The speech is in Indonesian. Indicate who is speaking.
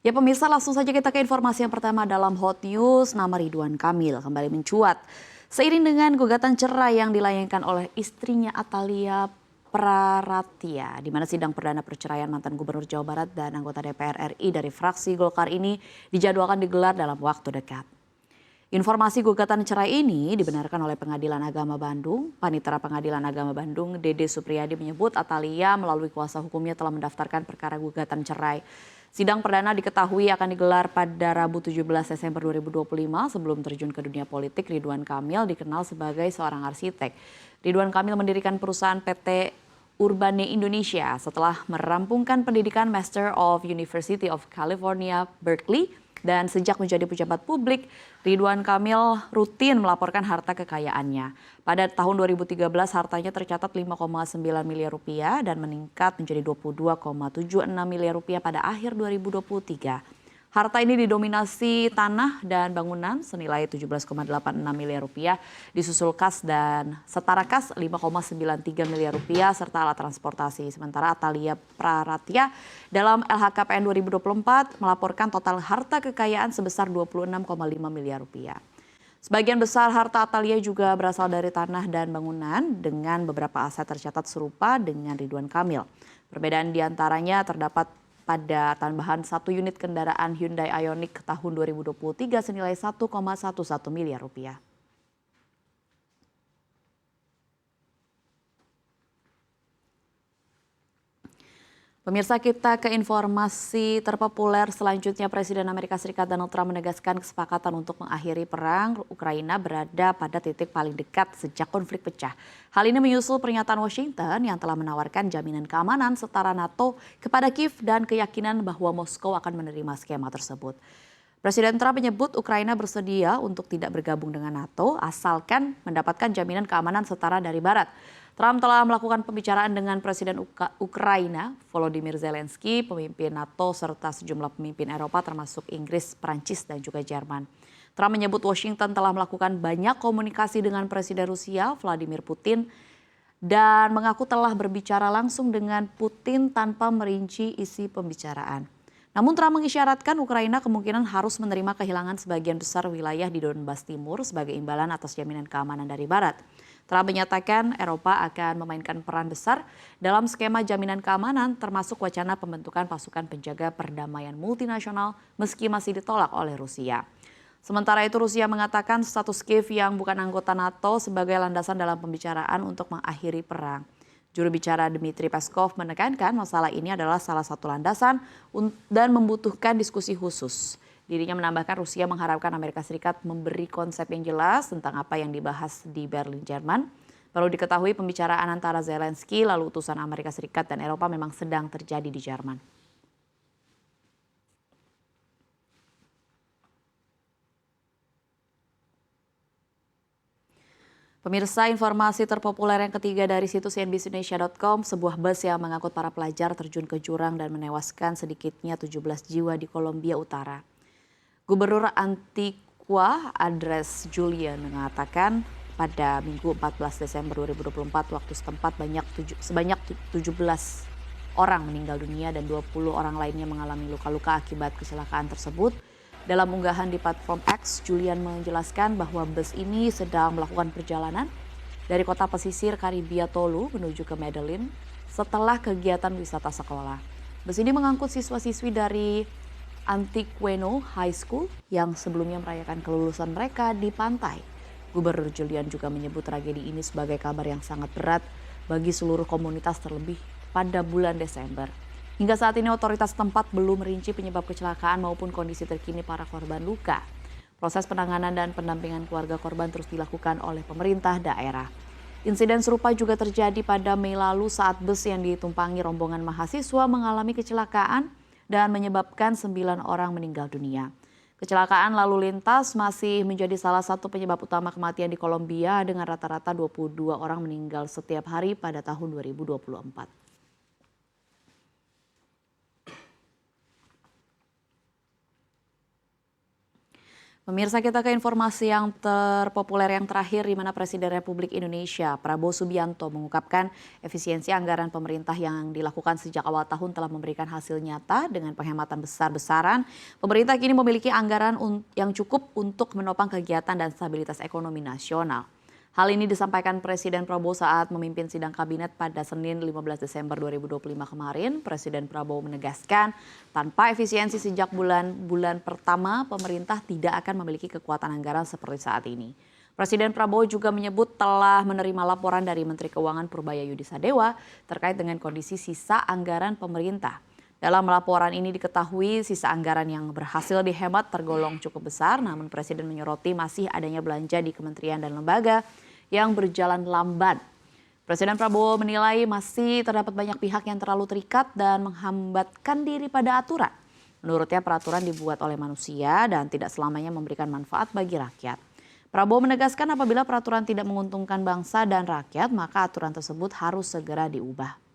Speaker 1: Ya pemirsa, langsung saja kita ke informasi yang pertama dalam Hot News. Nama Ridwan Kamil kembali mencuat. Seiring dengan gugatan cerai yang dilayangkan oleh istrinya Atalia Praratia, di mana sidang perdana perceraian mantan Gubernur Jawa Barat dan anggota DPR RI dari fraksi Golkar ini dijadwalkan digelar dalam waktu dekat. Informasi gugatan cerai ini dibenarkan oleh Pengadilan Agama Bandung. Panitera Pengadilan Agama Bandung, Dede Supriyadi, menyebut Atalia melalui kuasa hukumnya telah mendaftarkan perkara gugatan cerai. Sidang perdana diketahui akan digelar pada Rabu 17 Desember 2025. Sebelum terjun ke dunia politik, Ridwan Kamil dikenal sebagai seorang arsitek. Ridwan Kamil mendirikan perusahaan PT Urbane Indonesia setelah merampungkan pendidikan Master of University of California, Berkeley. Dan sejak menjadi pejabat publik, Ridwan Kamil rutin melaporkan harta kekayaannya. Pada tahun 2013 hartanya tercatat 5,9 miliar rupiah dan meningkat menjadi 22,76 miliar rupiah pada akhir 2023. Harta ini didominasi tanah dan bangunan senilai 17,86 miliar rupiah, disusul kas dan setara kas 5,93 miliar rupiah serta alat transportasi. Sementara Atalia Praratia dalam LHKPN 2024 melaporkan total harta kekayaan sebesar 26,5 miliar rupiah. Sebagian besar harta Atalia juga berasal dari tanah dan bangunan dengan beberapa aset tercatat serupa dengan Ridwan Kamil. Perbedaan diantaranya terdapat pada tambahan 1 unit kendaraan Hyundai Ioniq tahun 2023 senilai 1,11 miliar rupiah. Pemirsa, kita ke informasi terpopuler selanjutnya. Presiden Amerika Serikat Donald Trump menegaskan kesepakatan untuk mengakhiri perang Ukraina berada pada titik paling dekat sejak konflik pecah. Hal ini menyusul pernyataan Washington yang telah menawarkan jaminan keamanan setara NATO kepada Kiev dan keyakinan bahwa Moskow akan menerima skema tersebut. Presiden Trump menyebut Ukraina bersedia untuk tidak bergabung dengan NATO asalkan mendapatkan jaminan keamanan setara dari Barat. Trump telah melakukan pembicaraan dengan Presiden Ukraina Volodymyr Zelensky, pemimpin NATO serta sejumlah pemimpin Eropa termasuk Inggris, Prancis dan juga Jerman. Trump menyebut Washington telah melakukan banyak komunikasi dengan Presiden Rusia Vladimir Putin dan mengaku telah berbicara langsung dengan Putin tanpa merinci isi pembicaraan. Namun Trump mengisyaratkan Ukraina kemungkinan harus menerima kehilangan sebagian besar wilayah di Donbas Timur sebagai imbalan atas jaminan keamanan dari Barat. Trump menyatakan Eropa akan memainkan peran besar dalam skema jaminan keamanan termasuk wacana pembentukan pasukan penjaga perdamaian multinasional meski masih ditolak oleh Rusia. Sementara itu Rusia mengatakan status Kiev yang bukan anggota NATO sebagai landasan dalam pembicaraan untuk mengakhiri perang. Juru bicara Dmitry Peskov menekankan masalah ini adalah salah satu landasan dan membutuhkan diskusi khusus. Dirinya menambahkan Rusia mengharapkan Amerika Serikat memberi konsep yang jelas tentang apa yang dibahas di Berlin, Jerman. Perlu diketahui pembicaraan antara Zelensky lalu utusan Amerika Serikat dan Eropa memang sedang terjadi di Jerman. Pemirsa, informasi terpopuler yang ketiga dari situs cnbcindonesia.com, sebuah bus yang mengangkut para pelajar terjun ke jurang dan menewaskan sedikitnya 17 jiwa di Kolombia Utara. Gubernur Antigua Andres Julian mengatakan pada Minggu 14 Desember 2024 waktu setempat sebanyak 17 orang meninggal dunia dan 20 orang lainnya mengalami luka-luka akibat kecelakaan tersebut. Dalam unggahan di platform X, Julian menjelaskan bahwa bus ini sedang melakukan perjalanan dari kota pesisir Karibia Tolu menuju ke Medellin setelah kegiatan wisata sekolah. Bus ini mengangkut siswa-siswi dari Antigueno High School yang sebelumnya merayakan kelulusan mereka di pantai. Gubernur Julian juga menyebut tragedi ini sebagai kabar yang sangat berat bagi seluruh komunitas terlebih pada bulan Desember. Hingga saat ini otoritas tempat belum merinci penyebab kecelakaan maupun kondisi terkini para korban luka. Proses penanganan dan pendampingan keluarga korban terus dilakukan oleh pemerintah daerah. Insiden serupa juga terjadi pada Mei lalu saat bus yang ditumpangi rombongan mahasiswa mengalami kecelakaan dan menyebabkan 9 orang meninggal dunia. Kecelakaan lalu lintas masih menjadi salah satu penyebab utama kematian di Kolombia dengan rata-rata 22 orang meninggal setiap hari pada tahun 2024. Pemirsa, kita ke informasi yang terpopuler yang terakhir, di mana Presiden Republik Indonesia Prabowo Subianto mengungkapkan efisiensi anggaran pemerintah yang dilakukan sejak awal tahun telah memberikan hasil nyata dengan penghematan besar-besaran. Pemerintah kini memiliki anggaran yang cukup untuk menopang kegiatan dan stabilitas ekonomi nasional. Hal ini disampaikan Presiden Prabowo saat memimpin sidang kabinet pada Senin 15 Desember 2025 kemarin. Presiden Prabowo menegaskan tanpa efisiensi sejak bulan pertama pemerintah tidak akan memiliki kekuatan anggaran seperti saat ini. Presiden Prabowo juga menyebut telah menerima laporan dari Menteri Keuangan Purbaya Yudisadewa terkait dengan kondisi sisa anggaran pemerintah. Dalam laporan ini diketahui sisa anggaran yang berhasil dihemat tergolong cukup besar, namun Presiden menyoroti masih adanya belanja di kementerian dan lembaga yang berjalan lamban. Presiden Prabowo menilai masih terdapat banyak pihak yang terlalu terikat dan menghambatkan diri pada aturan. Menurutnya peraturan dibuat oleh manusia dan tidak selamanya memberikan manfaat bagi rakyat. Prabowo menegaskan apabila peraturan tidak menguntungkan bangsa dan rakyat, maka aturan tersebut harus segera diubah.